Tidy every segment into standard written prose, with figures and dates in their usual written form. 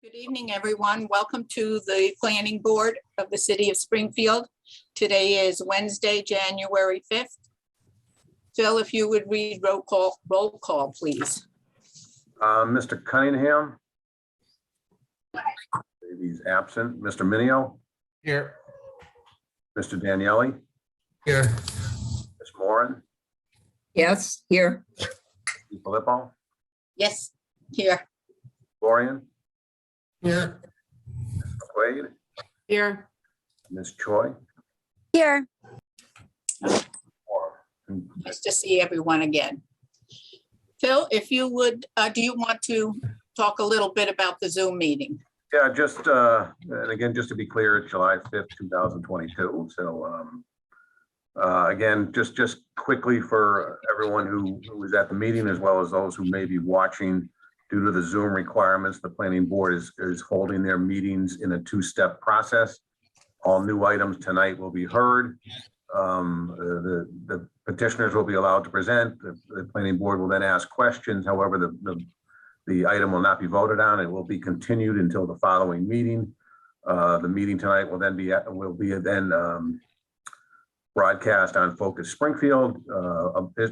Good evening, everyone. Welcome to the Planning Board of the City of Springfield. Today is Wednesday, January 5th. Phil, if you would read roll call, please. Mr. Cunningham. He's absent. Mr. Minio. Here. Mr. Daniele. Here. Ms. Moran. Yes, here. Steve Filippo. Yes, here. Florian. Here. Quaid. Here. Ms. Choi. Here. Nice to see everyone again. Phil, if you would, do you want to talk a little bit about the Zoom meeting? Yeah, just, and again, just to be clear, it's July 5th, 2022. So again, just quickly for everyone who was at the meeting, as well as those who may be watching, due to the Zoom requirements, the planning board is holding their meetings in a two-step process. All new items tonight will be heard. The petitioners will be allowed to present. The planning board will then ask questions. However, the item will not be voted on. It will be continued until the following meeting. The meeting tonight will then be broadcast on Focus Springfield.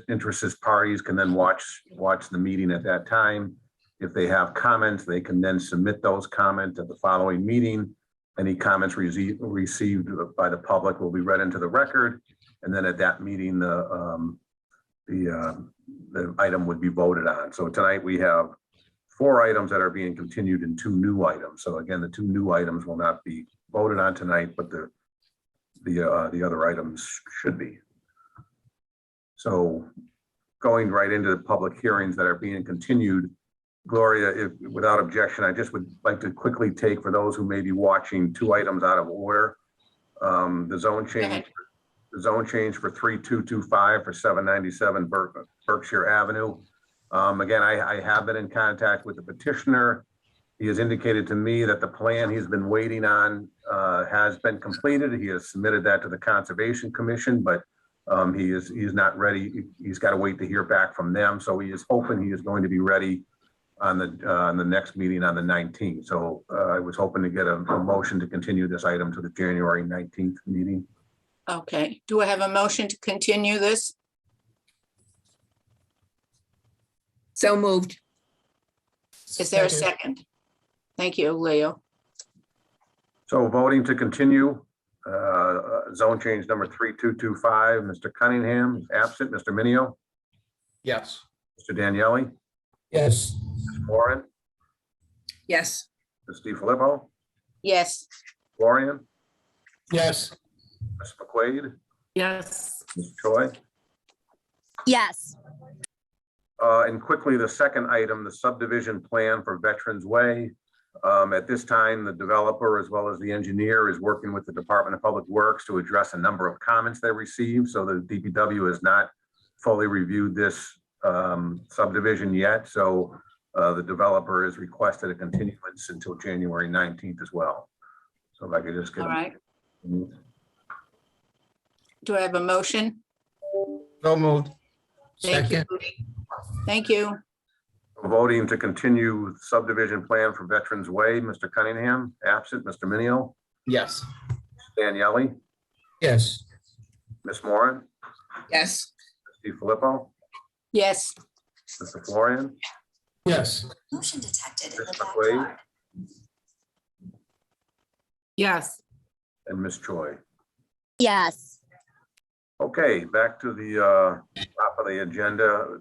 Interested parties can then watch the meeting at that time. If they have comments, they can then submit those comments at the following meeting. Any comments received by the public will be read into the record. And then at that meeting, the item would be voted on. So tonight we have 4 items that are being continued and 2 new items. So again, the 2 new items will not be voted on tonight, but the other items should be. So going right into the public hearings that are being continued, Gloria, without objection, I just would like to quickly take, for those who may be watching, 2 items out of order. The zone change for 3225 for 797 Berkshire Avenue. Again, I have been in contact with the petitioner. He has indicated to me that the plan he's been waiting on has been completed. He has submitted that to the Conservation Commission, but he is not ready. He's got to wait to hear back from them. So he is hoping he is going to be ready on the next meeting on the 19th. So I was hoping to get a motion to continue this item to the January 19th meeting. Okay, do I have a motion to continue this? So moved. Is there a second? Thank you, Leo. So voting to continue, zone change number 3225, Mr. Cunningham is absent. Mr. Minio. Yes. Mr. Daniele. Yes. Ms. Moran. Yes. Mr. Steve Filippo. Yes. Florian. Yes. Ms. McQuaid. Yes. Ms. Choi. Yes. And quickly, the second item, the subdivision plan for Veterans Way. At this time, the developer, as well as the engineer, is working with the Department of Public Works to address a number of comments they received. So the DPW has not fully reviewed this subdivision yet. So the developer has requested a continuance until January 19th as well. So if I could just get. All right. Do I have a motion? So moved. Thank you. Second. Thank you. Voting to continue subdivision plan for Veterans Way, Mr. Cunningham, absent. Mr. Minio. Yes. Daniele. Yes. Ms. Moran. Yes. Steve Filippo. Yes. Mr. Florian. Yes. Motion detected in Ms. the McQuaid. backyard. Yes. And Ms. Choi. Yes. Okay, back to the top of the agenda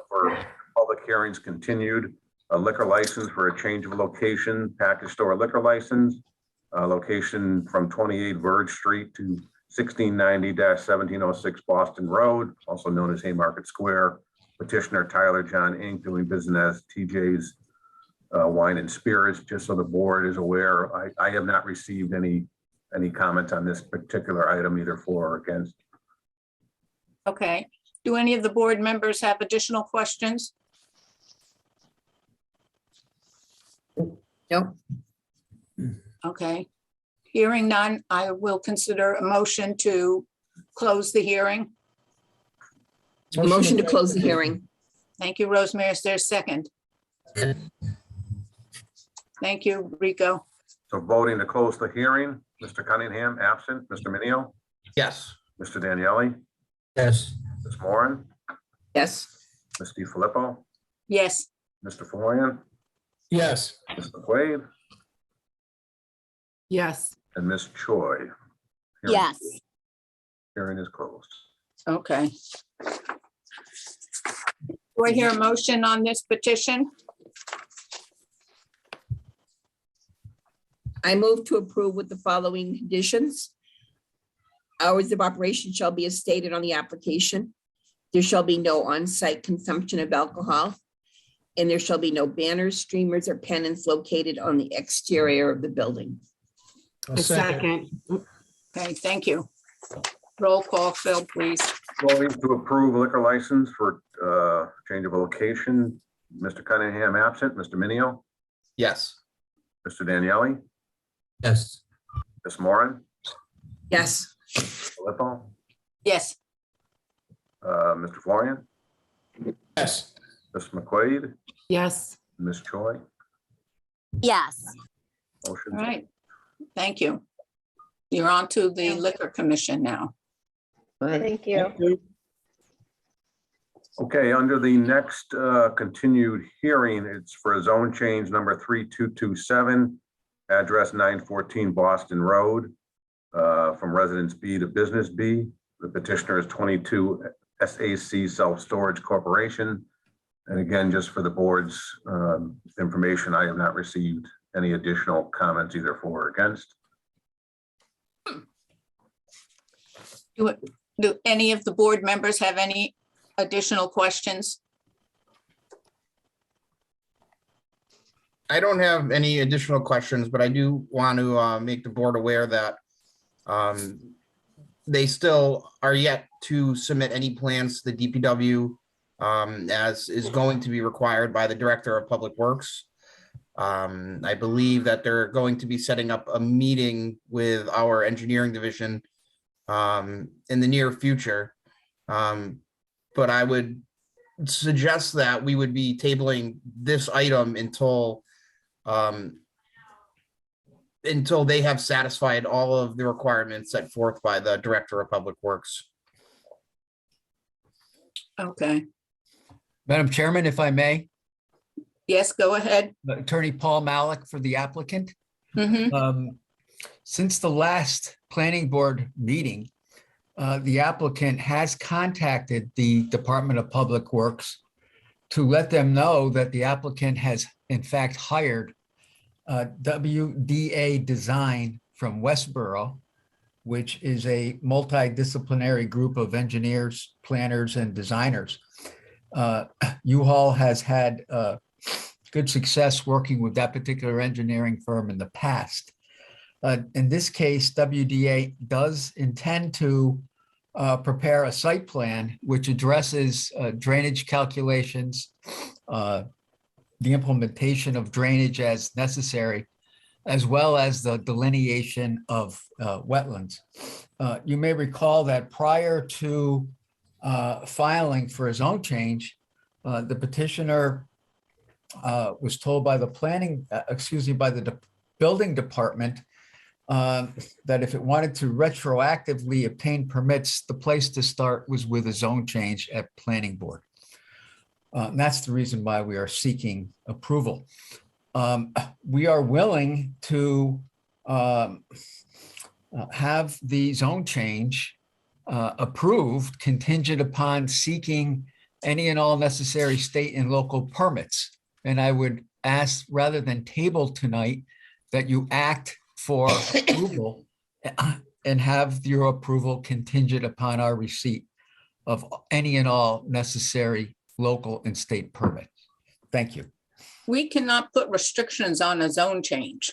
for public hearings continued. A liquor license for a change of location, package store liquor license, location from 28 Verge Street to 1690-1706 Boston Road, also known as Haymarket Square. Petitioner Tyler John Inc., doing business as TJ's Wine and Spirits. Just so the board is aware, I have not received any comments on this particular item, either for or against. Okay. Do any of the board members have additional questions? No. Okay. Hearing none, I will consider a motion to close the hearing. Motion to close the hearing. Thank you, Rosemary. Is there a second? Thank you, Rico. So voting to close the hearing, Mr. Cunningham, absent, Mr. Minio, Yes. Mr. Daniele, Yes. Ms. Moran, yes, Ms. DiFilippo, Yes, Mr. Florian, Yes. Ms. McQuaid, yes, and Ms. Choi. Hearing- Yes. Hearing is closed. okay. Do I hear a motion on this petition? I move to approve with the following conditions. Hours of operation shall be as stated on the application. There shall be no on-site consumption of alcohol. And there shall be no banners, streamers, or pennants located on the exterior of the building. I'll a second, Okay, thank you. Roll call, Phil, please. Voting to approve liquor license for change of location, Mr. Cunningham, absent, Mr. Minio, Yes. Mr. Daniele, Yes. Ms. Moran, Yes, Filippo, Yes, Mr. Florian, Yes. Ms. McQuaid, yes, Ms. Choi. Yes. Motion. all right. Thank you. You're on to the Liquor Commission now. Thank you. Okay, under the next continued hearing, it's for a zone change number 3227, address 914 Boston Road, from Residence B to Business B. The petitioner is 22 SAC Self-Storage Corporation. And again, just for the board's information, I have not received any additional comments either for or against. Do any of the board members have any additional questions? I don't have any additional questions, but I do want to make the board aware that they still are yet to submit any plans to the DPW as is going to be required by the Director of Public Works. I believe that they're going to be setting up a meeting with our engineering division in the near future. But I would suggest that we would be tabling this item until they have satisfied all of the requirements set forth by the Director of Public Works. Okay, Madam Chairman, if I may, yes, go ahead. Attorney Paul Malik for the applicant. Mhm. Since the last planning board meeting, the applicant has contacted the Department of Public Works to let them know that the applicant has in fact hired WDA Design from Westboro, which is a multidisciplinary group of engineers, planners, and designers. U-Haul has had good success working with that particular engineering firm in the past. In this case, WDA does intend to prepare a site plan which addresses drainage calculations, the implementation of drainage as necessary, as well as the delineation of wetlands. You may recall that prior to filing for his own change, the petitioner was told by the building department that if it wanted to retroactively obtain permits, the place to start was with a zone change at planning board. And that's the reason why we are seeking approval. We are willing to have the zone change approved contingent upon seeking any and all necessary state and local permits. And I would ask, rather than table tonight, that you act for approval and have your approval contingent upon our receipt of any and all necessary local and state permits. Thank you. We cannot put restrictions on a zone change.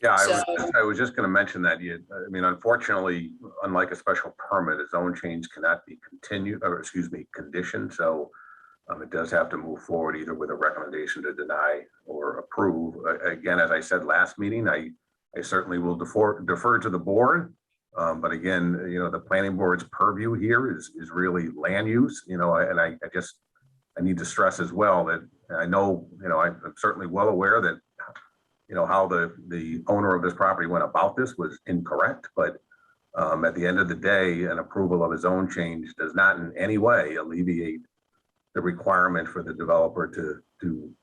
Yeah, So- I was just going to mention that. I mean, unfortunately, unlike a special permit, a zone change cannot be conditioned. So it does have to move forward either with a recommendation to deny or approve. Again, as I said last meeting, I certainly will defer to the board. But again, the planning board's purview here is really land use, and I just I need to stress as well that I know, I'm certainly well aware that, how the owner of this property went about this was incorrect, but at the end of the day, an approval of a zone change does not in any way alleviate the requirement for the developer to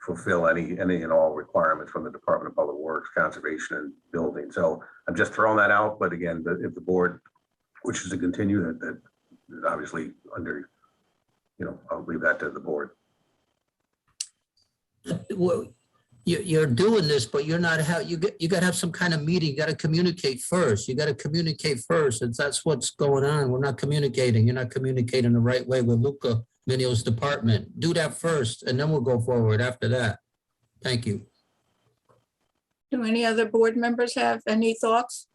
fulfill any and all requirements from the Department of Public Works, Conservation and Building. So I'm just throwing that out. But again, if the board wishes to continue, that is obviously under, I'll leave that to the board. Well, you're doing this, but you're not you got to have some kind of meeting. You got to communicate first. You got to communicate first. And that's what's going on. We're not communicating. You're not communicating the right way with Luca Minio's department. Do that first, and then we'll go forward after that. Thank you. Do any other board members have any thoughts?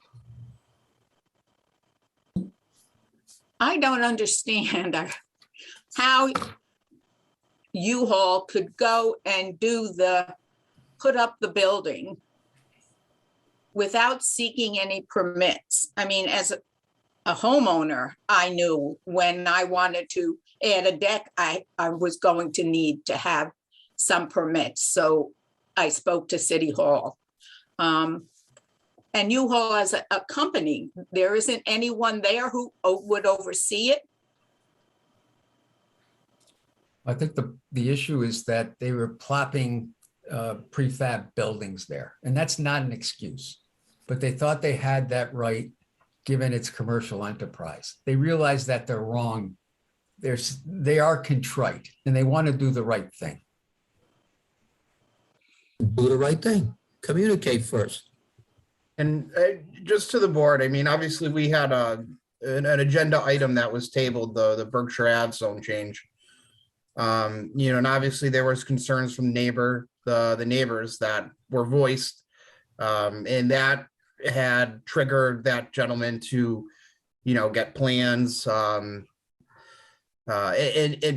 I don't understand how U-Haul could go and put up the building without seeking any permits. I mean, as a homeowner, I knew when I wanted to add a deck, I was going to need to have some permits. So I spoke to City Hall. And U-Haul as a company, there isn't anyone there who would oversee it. I think the issue is that they were plopping prefab buildings there, and that's not an excuse. But they thought they had that right, given its commercial enterprise. They realize that they're wrong. They are contrite, and they want to do the right thing. Do the right thing. Communicate first. And just to the board, I mean, obviously we had an agenda item that was tabled, the Berkshire Ave zone change. And obviously there was concerns from the neighbors that were voiced, and that had triggered that gentleman to, get plans, and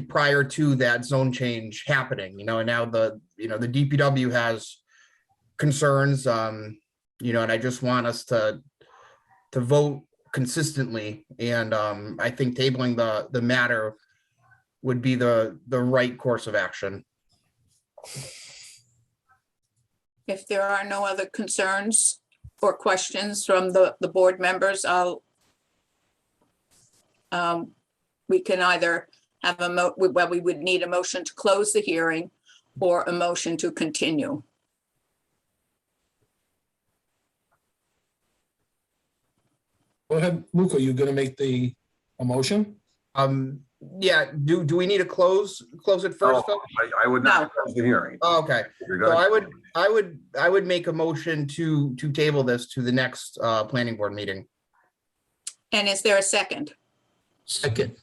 prior to that zone change happening, and now the DPW has concerns, and I just want us to vote consistently. And I think tabling the matter would be the right course of action. If there are no other concerns or questions from the board members, we can either have we would need a motion to close the hearing or a motion to continue. Go ahead, Luca, you gonna make a motion? Yeah, do we need to close it first? Oh, I would not close the hearing. Oh, okay, You're so good. I would make a motion to table this to the next planning board meeting. And is there a second? Second.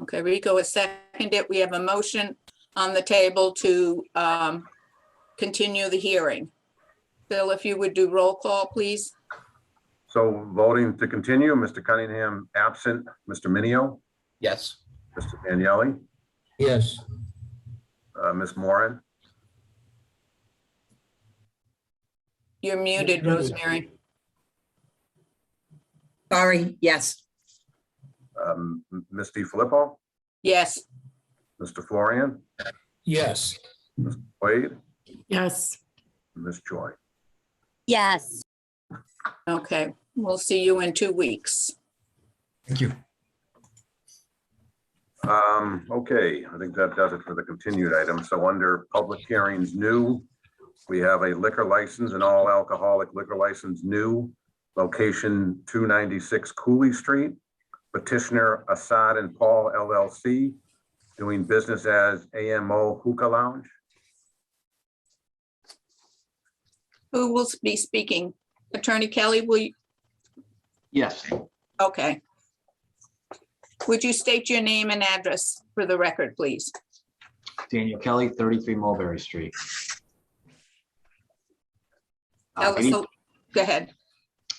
Okay, Rico has seconded. We have a motion on the table to continue the hearing. Bill, if you would do roll call, please. So voting to continue, Mr. Cunningham absent, Mr. Minio, Yes. Mr. Daniele, Yes. Ms. Moran, You're muted, Rosemary. Sorry, yes. Ms. DiFilippo, Yes. Mr. Florian, Yes. Ms. Wade, Yes. Ms. Joy. Yes. Okay, we'll see you in 2 weeks. Thank you. Okay, I think that does it for the continued item. So under public hearings new, we have a liquor license, an all alcoholic liquor license new, location 296 Cooley Street, petitioner Assad and Paul LLC, doing business as AMO Hookah Lounge. Who will be speaking? Attorney Kelly, will you? Yes, Okay. Would you state your name and address for the record, please? Daniel Kelly, 33 Mulberry Street. Tell us a- Go ahead.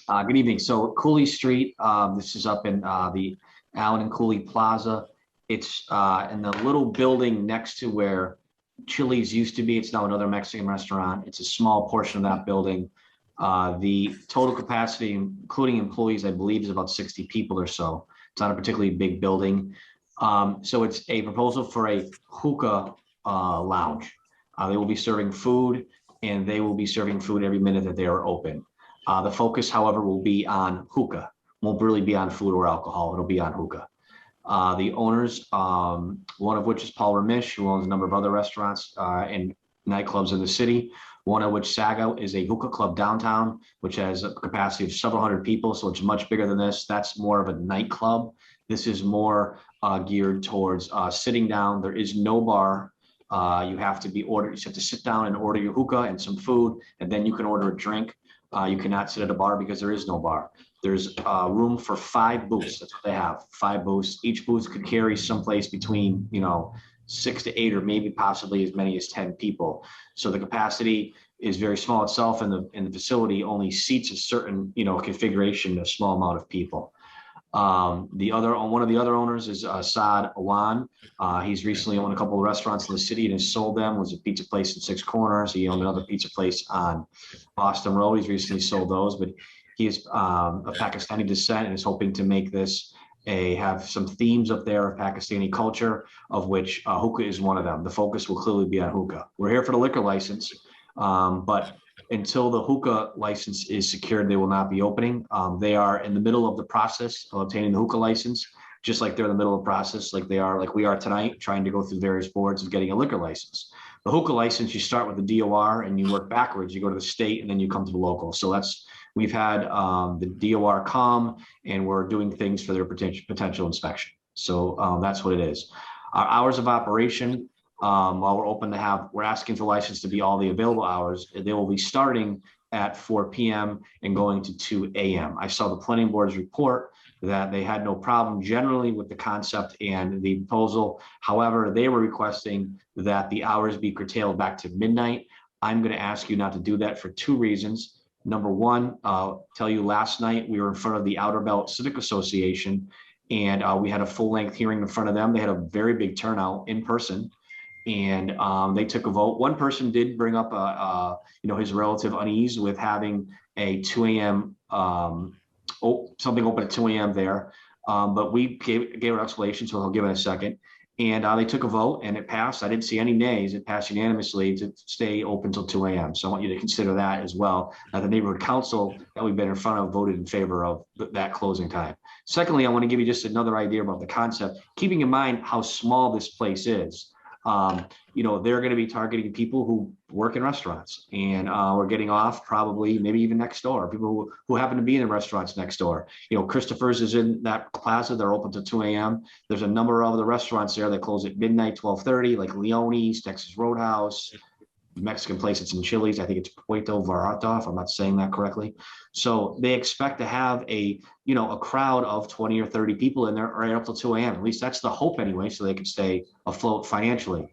Good evening. So Cooley Street, this is up in the Allen and Cooley Plaza. It's in the little building next to where Chili's used to be. It's now another Mexican restaurant. It's a small portion of that building. The total capacity, including employees, I believe is about 60 people or so. It's not a particularly big building. So it's a proposal for a hookah lounge. They will be serving food, and they will be serving food every minute that they are open. The focus, however, will be on hookah. Won't really be on food or alcohol. It'll be on hookah. The owners, one of which is Paul Ramish, who owns a number of other restaurants and nightclubs in the city. One of which, Saga, is a hookah club downtown, which has a capacity of several hundred people, so it's much bigger than this. That's more of a nightclub. This is more geared towards sitting down. There is no bar. You have to be ordered. You have to sit down and order your hookah and some food, and then you can order a drink. You cannot sit at a bar because there is no bar. There's room for 5 booths. That's what they have, 5 booths. Each booth could carry someplace between, 6 to 8, or maybe possibly as many as 10 people. So the capacity is very small itself, and the facility only seats a certain, configuration, a small amount of people. One of the other owners is Saad Awan. He's recently owned a couple of restaurants in the city and has sold them. Was a pizza place in 6 Corners. He owned another pizza place on Boston Road. He's recently sold those, but he is of Pakistani descent and is hoping to make this have some themes up there of Pakistani culture, of which hookah is one of them. The focus will clearly be on hookah. We're here for the liquor license, but until the hookah license is secured, they will not be opening. They are in the middle of the process of obtaining the hookah license, just like they're in the middle of the process, like we are tonight, trying to go through various boards of getting a liquor license. The hookah license, you start with the DOR and you work backwards. You go to the state and then you come to the local. So we've had the DOR come, and we're doing things for their potential inspection. So that's what it is. Our hours of operation, while we're open we're asking for license to be all the available hours. They will be starting at 4 p.m. and going to 2 a.m. I saw the planning board's report that they had no problem generally with the concept and the proposal. However, they were requesting that the hours be curtailed back to midnight. I'm going to ask you not to do that for 2 reasons. Number one, I'll tell you, last night we were in front of the Outer Belt Civic Association, and we had a full-length hearing in front of them. They had a very big turnout in person, and they took a vote. One person did bring up his relative unease with having a 2 a.m. Something open at 2 a.m. there, but we gave an explanation, so I'll give it a second. And they took a vote and it passed. I didn't see any nays. It passed unanimously to stay open till 2 a.m. So I want you to consider that as well. The neighborhood council that we've been in front of voted in favor of that closing time. Secondly, I want to give you just another idea about the concept, keeping in mind how small this place is. They're going to be targeting people who work in restaurants, and we're getting off probably maybe even next door, people who happen to be in the restaurants next door. Christopher's is in that plaza. They're open till 2 a.m. There's a number of the restaurants there that close at midnight, 12:30, like Leone's, Texas Roadhouse, Mexican place. It's in Chili's. I think it's Puerto Vallarta, if I'm not saying that correctly. So they expect to have a crowd of 20 or 30 people in there right up till 2 a.m. At least that's the hope anyway, so they can stay afloat financially.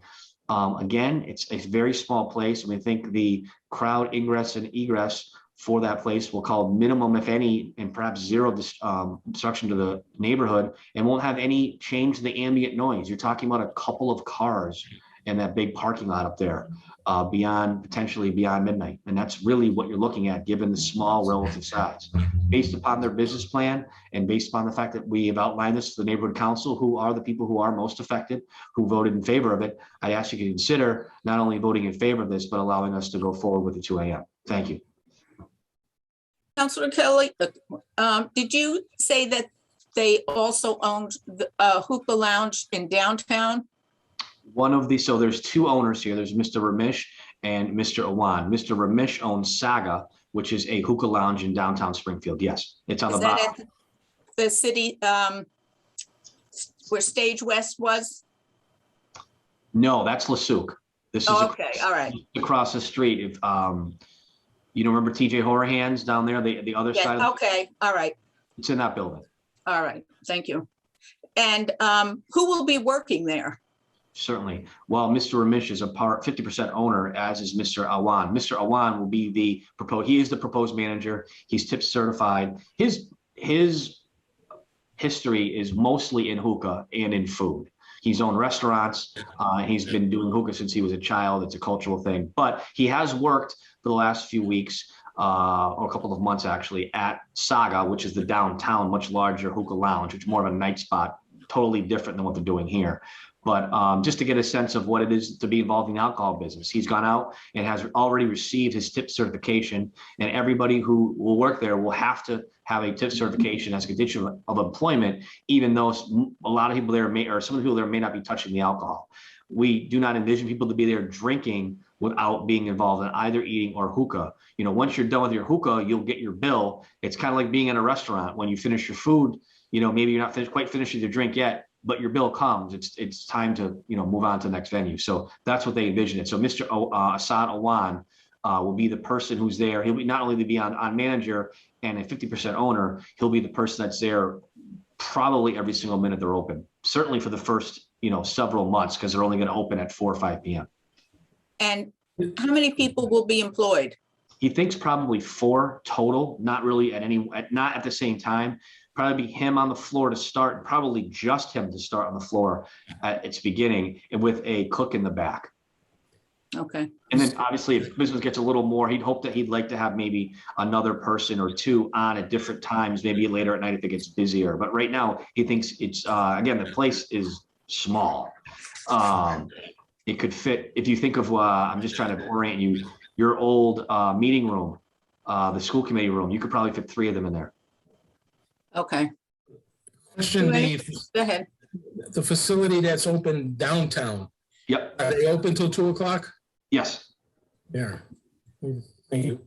Again, it's a very small place. I think the crowd ingress and egress for that place will call minimum, if any, and perhaps zero destruction to the neighborhood, and won't have any change to the ambient noise. You're talking about a couple of cars in that big parking lot up there, potentially beyond midnight. And that's really what you're looking at, given the small relative size. Based upon their business plan and based upon the fact that we have outlined this to the neighborhood council, who are the people who are most affected, who voted in favor of it, I ask you to consider not only voting in favor of this, but allowing us to go forward with the 2 a.m. Thank you. Councilor Kelly, did you say that they also owned the hookah lounge in downtown? So there's 2 owners here. There's Mr. Ramish and Mr. Awan. Mr. Ramish owns Saga, which is a hookah lounge in downtown Springfield. Yes, it's on the bottom. Is that at the city where Stage West was? No, that's LeSuc. This is okay, all right. Across the street. If you don't remember TJ Horahan's down there, the other Yes, side. okay, all right. It's in that building. All right, thank you. And who will be working there? Certainly. Well, Mr. Ramish is 50% owner, as is Mr. Awan. Mr. Awan will be he is the proposed manager. He's tip certified. His history is mostly in hookah and in food. He's owned restaurants. He's been doing hookah since he was a child. It's a cultural thing, but he has worked for the last few weeks, or a couple of months actually, at Saga, which is the downtown, much larger hookah lounge, which is more of a night spot totally different than what they're doing here. But just to get a sense of what it is to be involved in the alcohol business, he's gone out and has already received his tip certification, and everybody who will work there will have to have a tip certification as a condition of employment, even though a lot of people there may, or some of the people there may not be touching the alcohol. We do not envision people to be there drinking without being involved in either eating or hookah. You know, once you're done with your hookah, you'll get your bill. It's kind of like being in a restaurant. When you finish your food, you know, maybe you're not quite finished with your drink yet, but your bill comes. It's time to, you know, move on to the next venue. So that's what they envision it. So Mr. Hassan Awan will be the person who's there. He'll be not only to be on manager and a 50% owner, he'll be the person that's there probably every single minute they're open. Certainly for the first, you know, several months, because they're only going to open at 4 or 5 p.m. And how many people will be employed? He thinks probably 4 total, not really not at the same time. Probably be him on the floor to start, probably just him to start on the floor at its beginning, and with a cook in the back. Okay. And then obviously if business gets a little more, he'd like to have maybe another person or 2 on at different times, maybe later at night if it gets busier. But right now he thinks it's, again, the place is small. It could fit, if you think of, I'm just trying to orient you, your old meeting room, the school committee room, you could probably fit 3 of them in there. Okay, Question, go ahead. the facility that's open downtown, Yep. are they open till 2 o'clock? Yes. Yeah. Thank you.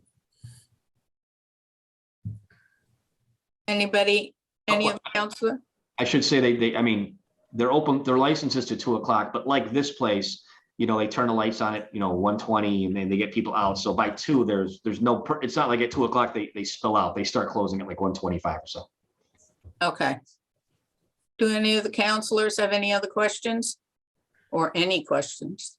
Anybody, any of the counselor? I should say I mean, they're open, their license is to 2 o'clock, but like this place, you know, they turn the lights on at, you know, 1:20 and then they get people out. So by 2, there's no, it's not like at 2 o'clock, they spill out. They start closing at like 1:25 or so. Okay. Do any of the counselors have any other questions? Or any questions?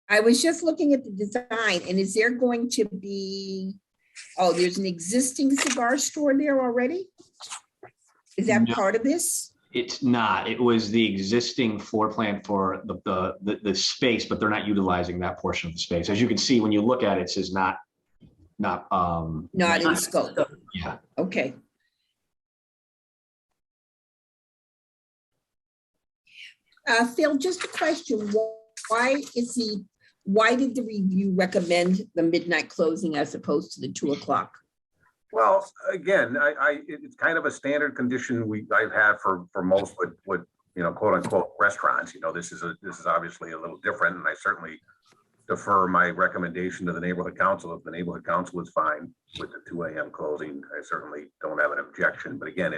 I was just looking at the design, and is there going to be, oh, there's an existing cigar store there already? Is that No. part of this? It's not. It was the existing floor plan for the space, but they're not utilizing that portion of the space. As you can see, when you look at it, it says not Not in scope. yeah. Okay. Phil, just a question. Why did the review recommend the midnight closing as opposed to the 2 o'clock? Well, again, it's kind of a standard condition I've had for most with you know, quote unquote restaurants. You know, this is obviously a little different, and I certainly defer my recommendation to the neighborhood council. If the neighborhood council is fine with the 2 a.m. closing, I certainly don't have an objection. But again,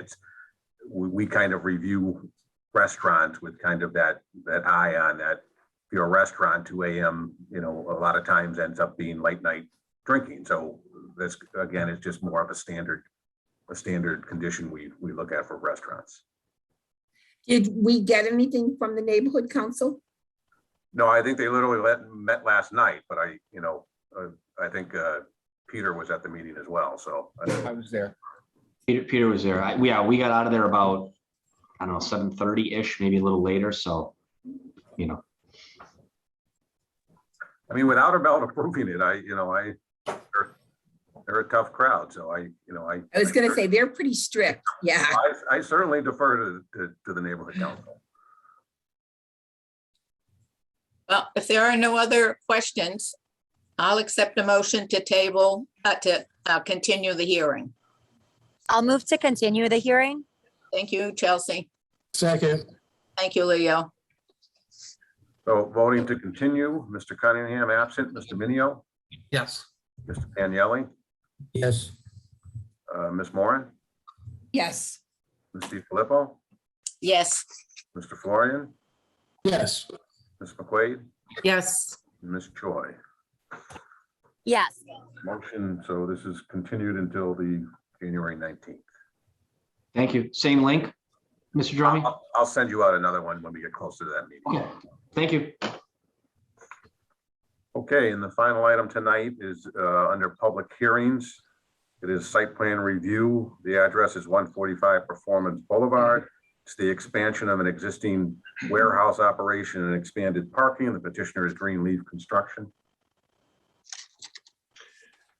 we kind of review restaurants with kind of that eye on that. If you're a restaurant, 2 a.m., you know, a lot of times ends up being late night drinking. So this, again, is just more of a standard condition we look at for restaurants. Did we get anything from the neighborhood council? No, I think they literally met last night, but I think Peter was at the meeting as well. So I was there. Peter was there. We got out of there about, I don't know, 7:30-ish, maybe a little later. So, you know. I mean, without a belt approving it, they're a tough crowd. So I was going to say, they're pretty strict. Yeah. I certainly defer to the neighborhood council. Well, if there are no other questions, I'll accept a motion to table, to continue the hearing. I'll move to continue the hearing. Thank you, Chelsea. Second, Thank you, Leo. So voting to continue, Mr. Cunningham absent, Mr. Minio, Yes. Mr. Panielli, Yes. Ms. Moran, Yes. Ms. DiFilippo, Yes. Mr. Florian, yes. Ms. McQuaid, Yes. and Ms. Choi. Yes. Motion, so this is continued until the January 19th. Thank you. Same link, Mr. Drummy? I'll send you out another one when we get closer to that meeting. Okay, thank you. Okay, and the final item tonight is under public hearings. It is site plan review. The address is 145 Performance Boulevard. It's the expansion of an existing warehouse operation and expanded parking. The petitioner is Greenleaf Construction.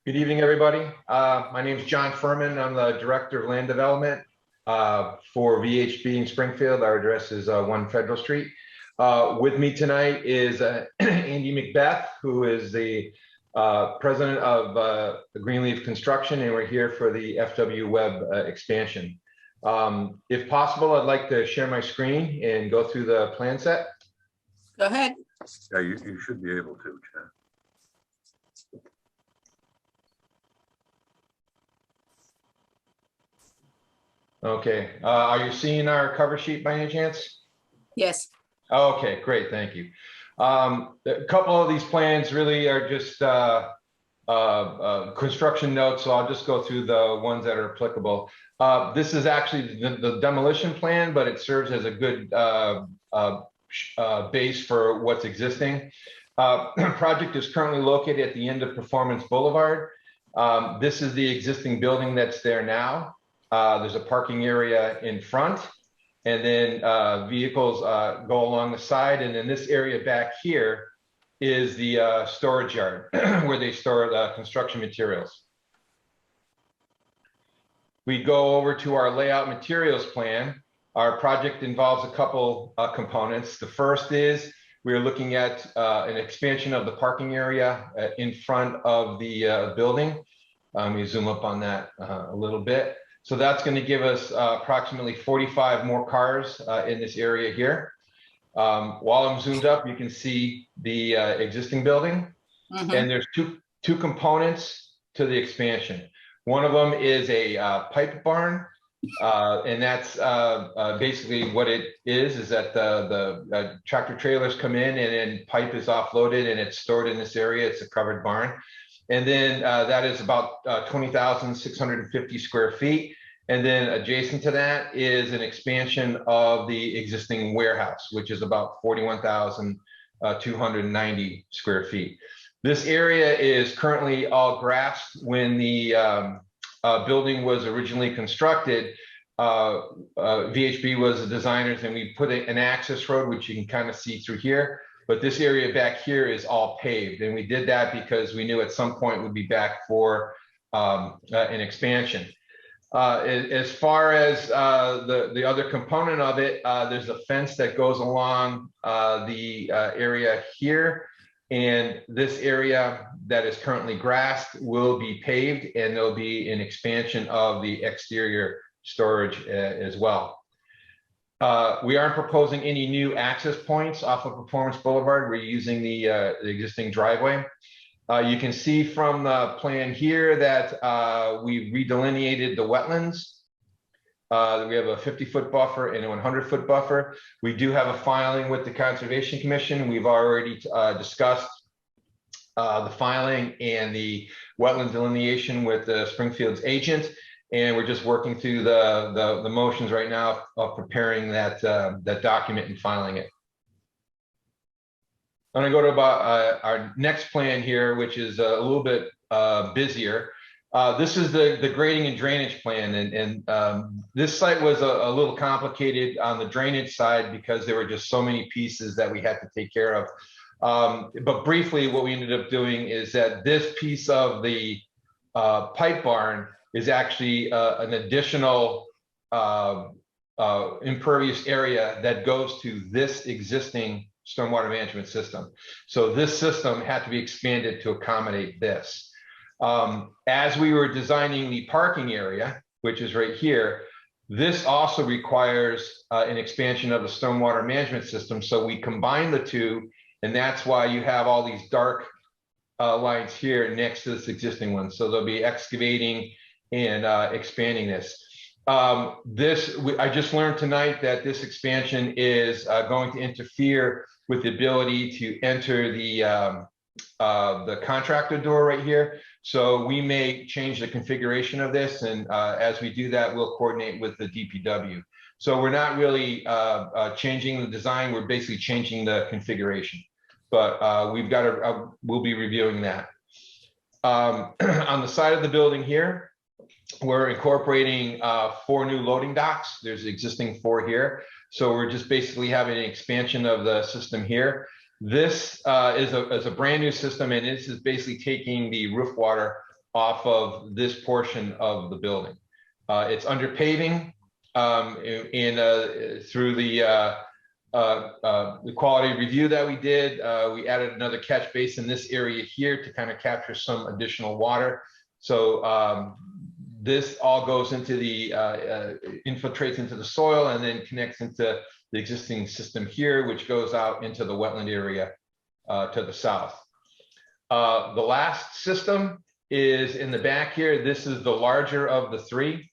Good evening, everybody. My name is John Furman. I'm the Director of Land Development for VHB in Springfield. Our address is 1 Federal Street. With me tonight is Andy Macbeth, who is the president of Greenleaf Construction, and we're here for the FW Web expansion. If possible, I'd like to share my screen and go through the plan set. Go ahead. Yeah, you should be able to, Jen. Okay, are you seeing our cover sheet by any chance? Yes. Okay, great, thank you. A couple of these plans really are just construction notes, so I'll just go through the ones that are applicable. This is actually the demolition plan, but it serves as a good base for what's existing. Project is currently located at the end of Performance Boulevard. This is the existing building that's there now. There's a parking area in front, and then vehicles go along the side. And then this area back here is the storage yard where they store the construction materials. We go over to our layout materials plan. Our project involves a couple components. The first is we're looking at an expansion of the parking area in front of the building. We zoom up on that a little bit. So that's going to give us approximately 45 more cars in this area here. While I'm zoomed up, you can see the existing building. And there's two components to the expansion. One of them is a pipe barn. And that's basically what it is that the tractor trailers come in and then pipe is offloaded and it's stored in this area. It's a covered barn. And then that is about 20,650 square feet. And then adjacent to that is an expansion of the existing warehouse, which is about 41,290 square feet. This area is currently all grassed. When the building was originally constructed, VHB was the designers, and we put an access road, which you can kind of see through here. But this area back here is all paved. And we did that because we knew at some point we'd be back for an expansion. As far as the other component of it, there's a fence that goes along the area here. And this area that is currently grassed will be paved, and there'll be an expansion of the exterior storage as well. We aren't proposing any new access points off of Performance Boulevard. We're using the existing driveway. You can see from the plan here that we redelineated the wetlands. We have a 50-foot buffer and a 100-foot buffer. We do have a filing with the Conservation Commission. We've already discussed the filing and the wetland delineation with the Springfield's agent. And we're just working through the motions right now of preparing that document and filing it. I'm going to go to about our next plan here, which is a little bit busier. This is the grading and drainage plan. And this site was a little complicated on the drainage side because there were just so many pieces that we had to take care of. But briefly, what we ended up doing is that this piece of the pipe barn is actually an additional impervious area that goes to this existing stormwater management system. So this system had to be expanded to accommodate this. As we were designing the parking area, which is right here, this also requires an expansion of the stormwater management system. So we combine the two, and that's why you have all these dark lines here next to this existing one. So they'll be excavating and expanding this. I just learned tonight that this expansion is going to interfere with the ability to enter the contractor door right here. So we may change the configuration of this, and as we do that, we'll coordinate with the DPW. So we're not really changing the design, we're basically changing the configuration. But we'll be reviewing that. On the side of the building here, we're incorporating 4 new loading docks. There's existing 4 here. So we're just basically having an expansion of the system here. This is a brand new system, and this is basically taking the roof water off of this portion of the building. It's under paving through the quality review that we did. We added another catch basin in this area here to kind of capture some additional water. So this all goes into the infiltrates into the soil and then connects into the existing system here, which goes out into the wetland area to the south. The last system is in the back here. This is the larger of the three.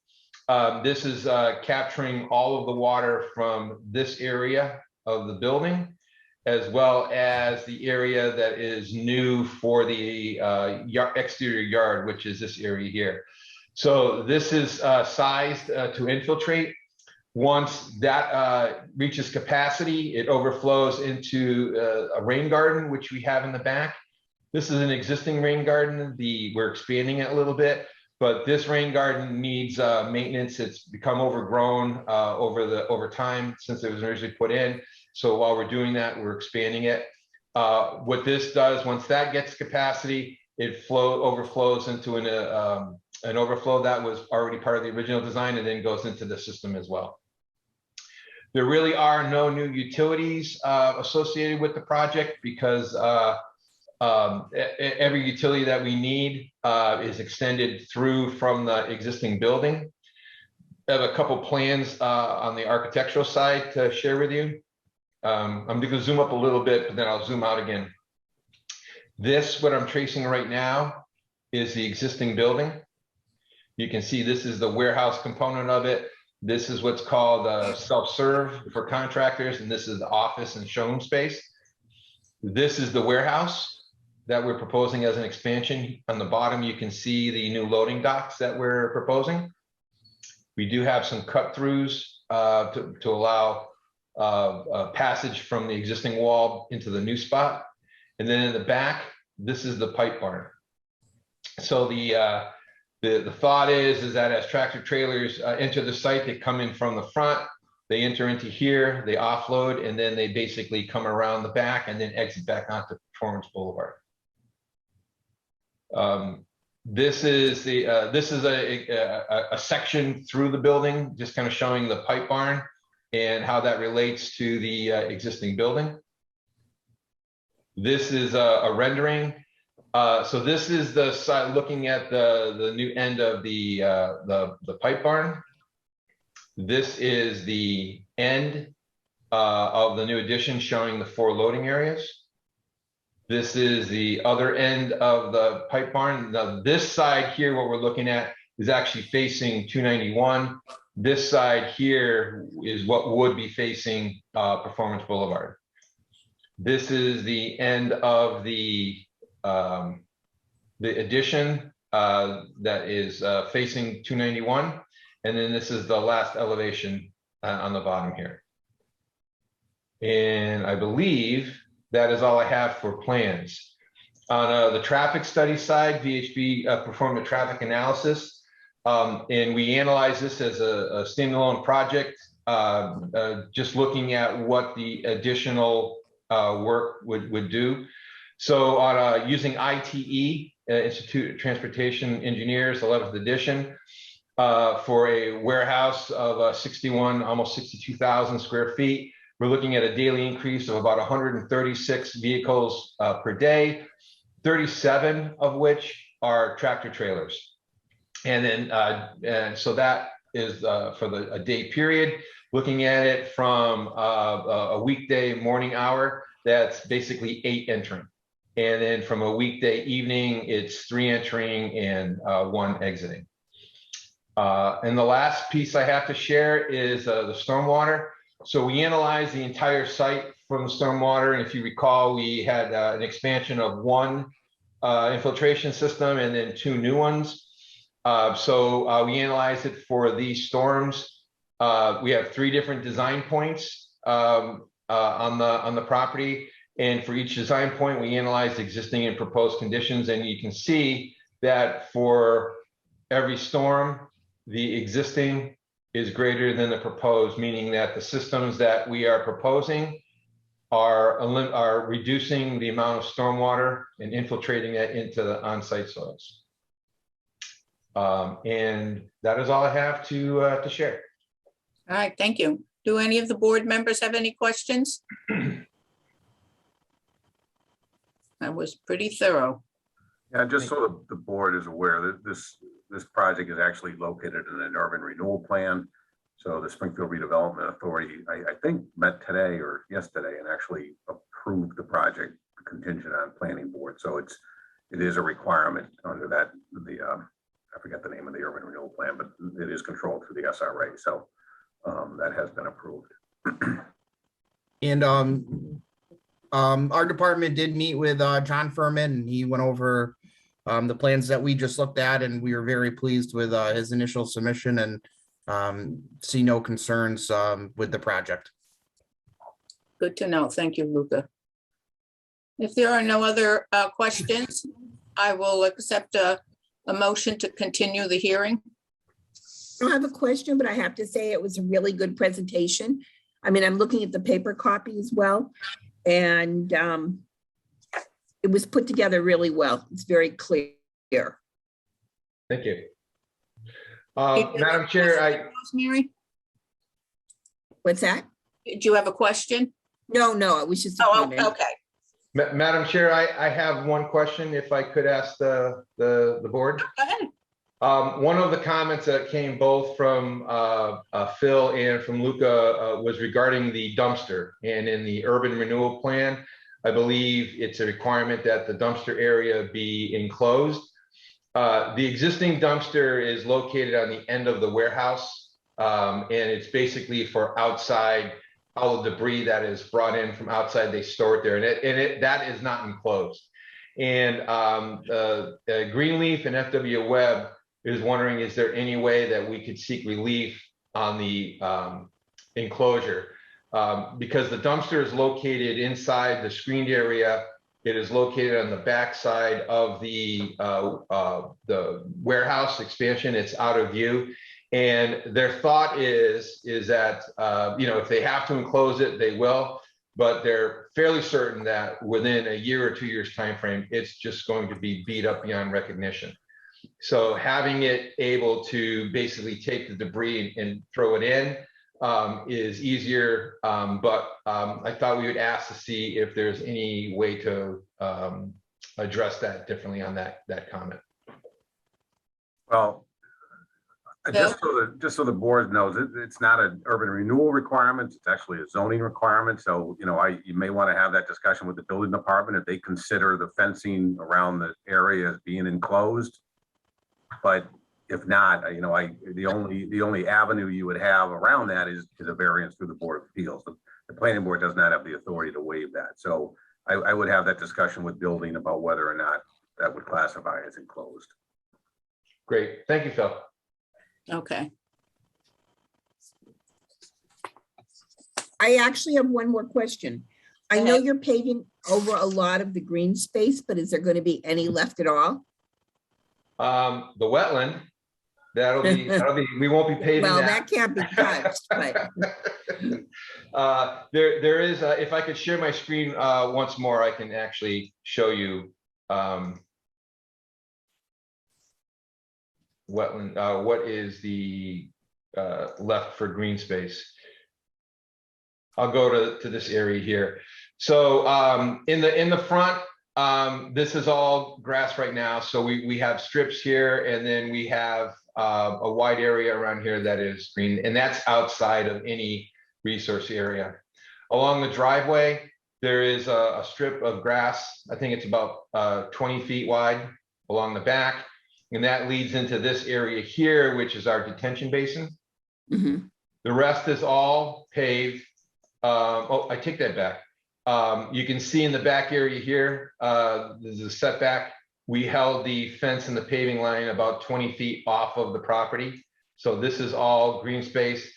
This is capturing all of the water from this area of the building, as well as the area that is new for the exterior yard, which is this area here. So this is sized to infiltrate. Once that reaches capacity, it overflows into a rain garden, which we have in the back. This is an existing rain garden. We're expanding it a little bit, but this rain garden needs maintenance. It's become overgrown over time since it was originally put in. So while we're doing that, we're expanding it. What this does, once that gets capacity, it overflows into an overflow that was already part of the original design and then goes into the system as well. There really are no new utilities associated with the project because every utility that we need is extended through from the existing building. I have a couple plans on the architectural side to share with you. I'm going to zoom up a little bit, but then I'll zoom out again. What I'm tracing right now is the existing building. You can see this is the warehouse component of it. This is what's called self-serve for contractors, and this is the office and showroom space. This is the warehouse that we're proposing as an expansion. On the bottom, you can see the new loading docks that we're proposing. We do have some cut-throughs to allow passage from the existing wall into the new spot. And then in the back, this is the pipe barn. So the thought is that as tractor trailers enter the site, they come in from the front, they enter into here, they offload, and then they basically come around the back and then exit back onto Performance Boulevard. This is a section through the building, just kind of showing the pipe barn and how that relates to the existing building. This is a rendering. So this is the side looking at the new end of the pipe barn. This is the end of the new addition showing the 4 loading areas. This is the other end of the pipe barn. Now this side here, what we're looking at is actually facing 291. This side here is what would be facing Performance Boulevard. This is the end of the addition that is facing 291. And then this is the last elevation on the bottom here. And I believe that is all I have for plans. On the traffic study side, VHB performed a traffic analysis, and we analyzed this as a standalone project, just looking at what the additional work would do. So on using ITE, Institute of Transportation Engineers, 11th edition, for a warehouse of 61, almost 62,000 square feet, we're looking at a daily increase of about 136 vehicles per day, 37 of which are tractor trailers. And then, and so that is for a day period. Looking at it from a weekday morning hour, that's basically 8 entering. And then from a weekday evening, it's 3 entering and 1 exiting. And the last piece I have to share is the stormwater. So we analyzed the entire site from the stormwater. And if you recall, we had an expansion of 1 infiltration system and then 2 new ones. So we analyzed it for these storms. We have 3 different design points on the property. And for each design point, we analyzed existing and proposed conditions. And you can see that for every storm, the existing is greater than the proposed, meaning that the systems that we are proposing are reducing the amount of stormwater and infiltrating it into the on-site soils. And that is all I have to share. All right, thank you. Do any of the board members have any questions? That was pretty thorough. Yeah, just so the board is aware that this project is actually located in an urban renewal plan. So the Springfield Redevelopment Authority, I think, met today or yesterday and actually approved the project contingent on planning board. So it is a requirement under that, I forget the name of the urban renewal plan, but it is controlled through the SRA. So that has been approved. And our department did meet with John Furman, and he went over the plans that we just looked at, and we were very pleased with his initial submission and see no concerns with the project. Good to know. Thank you, Luca. If there are no other questions, I will accept a motion to continue the hearing. I don't have a question, but I have to say it was a really good presentation. I mean, I'm looking at the paper copy as well, and it was put together really well. It's very clear. Thank you. Madam Chair, Rosemary, What's that? did you have a question? No, it was just a Oh, comment. okay. Madam Chair, I have one question, if I could ask the board. Go ahead. One of the comments that came both from Phil and from Luca was regarding the dumpster. And in the urban renewal plan, I believe it's a requirement that the dumpster area be enclosed. The existing dumpster is located on the end of the warehouse, and it's basically for outside, all the debris that is brought in from outside. They store it there, and that is not enclosed. And Greenleaf and FW Webb is wondering, is there any way that we could seek relief on the enclosure? Because the dumpster is located inside the screened area. It is located on the back side of the warehouse expansion. It's out of view. And their thought is that, if they have to enclose it, they will, but they're fairly certain that within a year or 2 years timeframe, it's just going to be beat up beyond recognition. So having it able to basically take the debris and throw it in is easier. But I thought we would ask to see if there's any way to address that differently on that comment. Well, just so the board knows, it's not an urban renewal requirement. It's actually a zoning requirement. So, you may want to have that discussion with the building department if they consider the fencing around the area as being enclosed. But if not, the only avenue you would have around that is a variance through the Board of Appeals. The planning board does not have the authority to waive that. So I would have that discussion with building about whether or not that would classify as enclosed. Great. Thank you, Phil. Okay. I actually have one more question. I know you're paving over a lot of the green space, but is there going to be any left at all? The wetland, that'll be, we won't be paving Well, that. that can't be touched, but There is, if I could share my screen once more, I can actually show you wetland, what is the left for green space. I'll go to this area here. So in the front, this is all grass right now. So we have strips here, and then we have a wide area around here that is green, and that's outside of any resource area. Along the driveway, there is a strip of grass. I think it's about 20 feet wide along the back, and that leads into this area here, which is our detention basin. Mhm. The rest is all paved. Oh, I take that back. You can see in the back area here, there's a setback. We held the fence and the paving line about 20 feet off of the property. So this is all green space,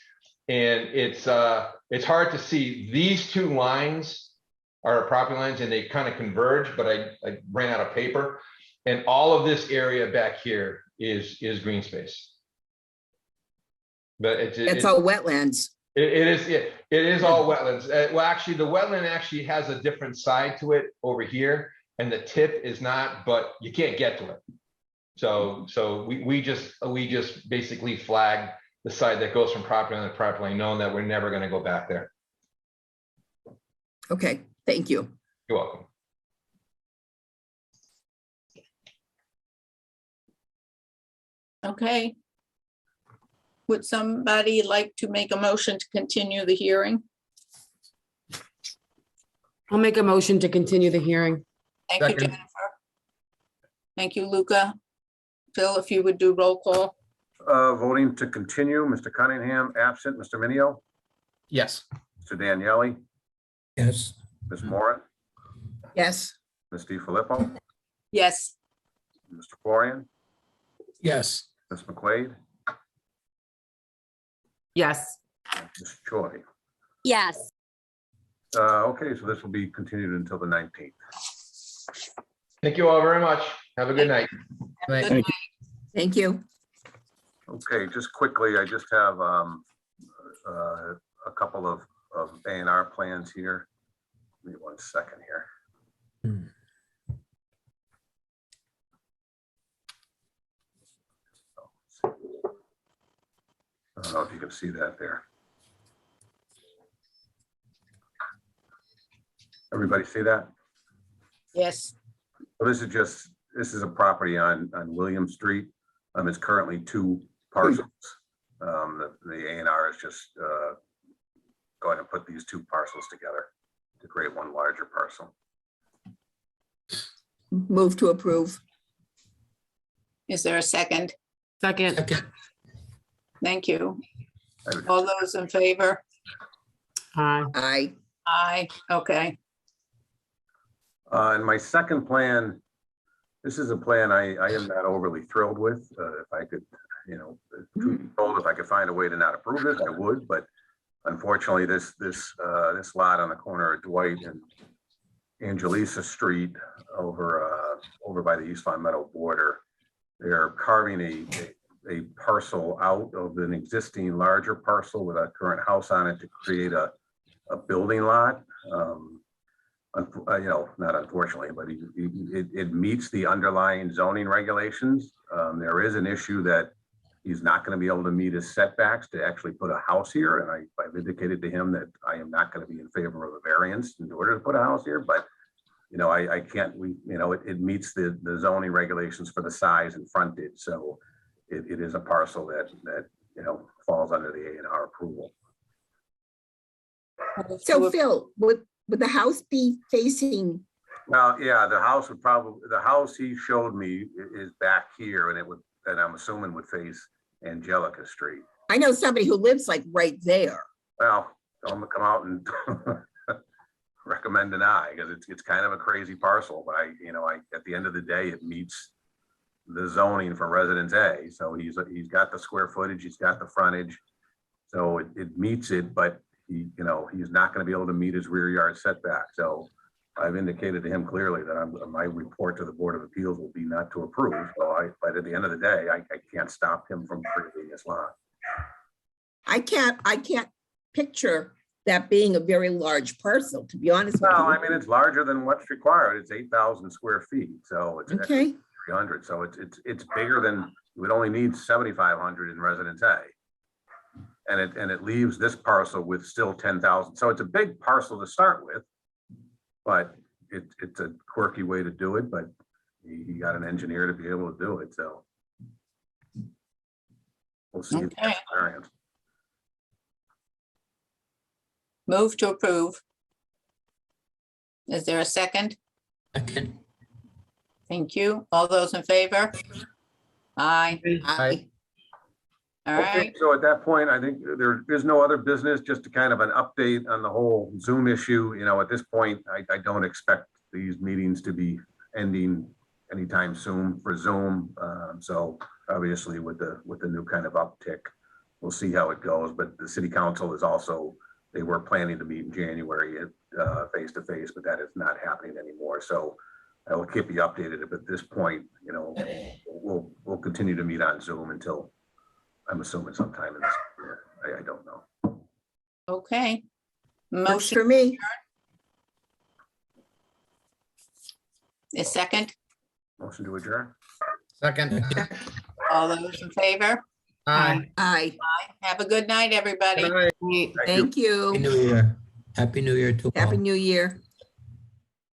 and it's hard to see. These two lines are property lines, and they kind of converge, but I ran out of paper. And all of this area back here is green space. But it's all wetlands. It is all wetlands. Well, actually, the wetland actually has a different side to it over here, and the tip is not, but you can't get to it. So we just basically flag the side that goes from property line to property line, knowing that we're never gonna go back there. Okay, thank you. You're welcome. Okay. Would somebody like to make a motion to continue the hearing? I'll make a motion to continue the hearing. Thank you, Second. Jennifer. Thank you, Luca. Phil, if you would do roll call. Voting to continue, Mr. Cunningham, absent, Mr. Minio, Yes. Mr. Daniele, Yes. Ms. Moore, Yes, Ms. DiFilippo, Yes, Mr. Florian, Yes. Ms. McQuaid, Yes. Ms. Choi. Yes. Okay, so this will be continued until the 19th. Thank you all very much. Have a good night. good Thank night. thank you. Okay, just quickly, I just have a couple of A&R plans here. Give me 1 second here. I don't know if you can see that there. Everybody see that? Yes, So this is a property on William Street. It's currently 2 parcels. The A&R is just going to put these 2 parcels together to create 1 larger parcel. Move to approve. is there a second? Second. Second. Thank you. I would- All those in favor? Aye. Aye. Aye, okay. And my second plan, this is a plan I am not overly thrilled with. If I could, truth be told, if I could find a way to not approve this, I would, but unfortunately, this lot on the corner of Dwight and Angelisa Street over by the East Long Meadow border, they're carving a parcel out of an existing larger parcel with a current house on it to create a building lot. Not unfortunately, but it meets the underlying zoning regulations. There is an issue that he's not going to be able to meet his setbacks to actually put a house here. And I've indicated to him that I am not going to be in favor of a variance in order to put a house here, but I can't, it meets the zoning regulations for the size and frontage. So it is a parcel that falls under the A&R approval. So Phil, would the house be facing, Well, yeah, the house he showed me is back here, and I'm assuming would face Angelica Street. I know somebody who lives like right there. Well, I'm gonna come out and recommend deny, because it's kind of a crazy parcel, but at the end of the day, it meets the zoning for Residence A. So he's got the square footage, he's got the frontage, so it meets it, but he's not going to be able to meet his rear yard setback. So I've indicated to him clearly that my report to the Board of Appeals will be not to approve. But at the end of the day, I can't stop him from creating this lot. I can't picture that being a very large parcel, to be honest with Well, you. I mean, it's larger than what's required. It's 8,000 square feet. So it's actually Okay, 300. So it's bigger than, we'd only need 7,500 in Residence A. And it leaves this parcel with still 10,000. So it's a big parcel to start with, but it's a quirky way to do it, but he got an engineer to be able to do it, so. We'll see. if Okay. that's variant. Move to approve. Is there a second? Second. Thank you. All those in favor? Aye, aye. all Okay, right. so at that point, I think there is no other business, just to kind of an update on the whole Zoom issue. At this point, I don't expect these meetings to be ending anytime soon for Zoom. So obviously with the new kind of uptick, we'll see how it goes. But the city council is also, they were planning to meet in January face to face, but that is not happening anymore. So I will keep you updated. But at this point, we'll continue to meet on Zoom until, I'm assuming, sometime in this year. I don't know. Okay. Works Motion for me. is second. Motion to adjourn? Second. All those in favor? Aye. Aye. Have a good night, everybody. Wait. Thank you. Thank Happy you. New Year. Happy New Year to all. Happy New Year.